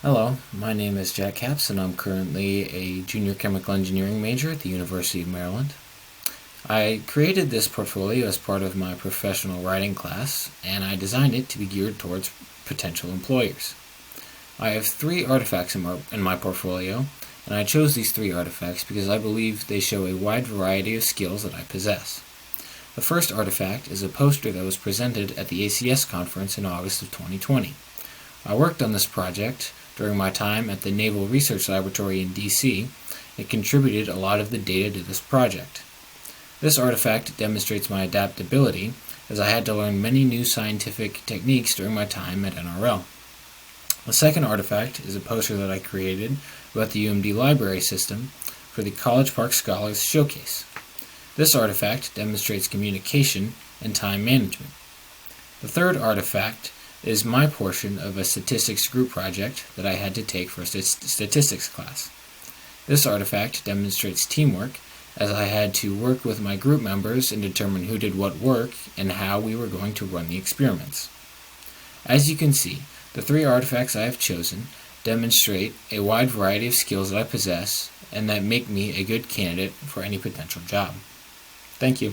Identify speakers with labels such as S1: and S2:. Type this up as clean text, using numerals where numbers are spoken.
S1: Hello, my name is Jack Capps, and I'm currently a junior chemical engineering major at the University of Maryland. I created this portfolio as part of my professional writing class, and I designed it to be geared towards potential employers. I have 3 artifacts in my portfolio, and I chose these 3 artifacts because I believe they show a wide variety of skills that I possess. The first artifact is a poster that was presented at the ACS conference in August of 2020. I worked on this project during my time at the Naval Research Laboratory in DC. It contributed a lot of the data to this project. This artifact demonstrates my adaptability, as I had to learn many new scientific techniques during my time at NRL. The second artifact is a poster that I created about the UMD library system for the College Park Scholars Showcase. This artifact demonstrates communication and time management. The third artifact is my portion of a statistics group project that I had to take for a statistics class. This artifact demonstrates teamwork, as I had to work with my group members and determine who did what work and how we were going to run the experiments. As you can see, the 3 artifacts I have chosen demonstrate a wide variety of skills that I possess and that make me a good candidate for any potential job. Thank you.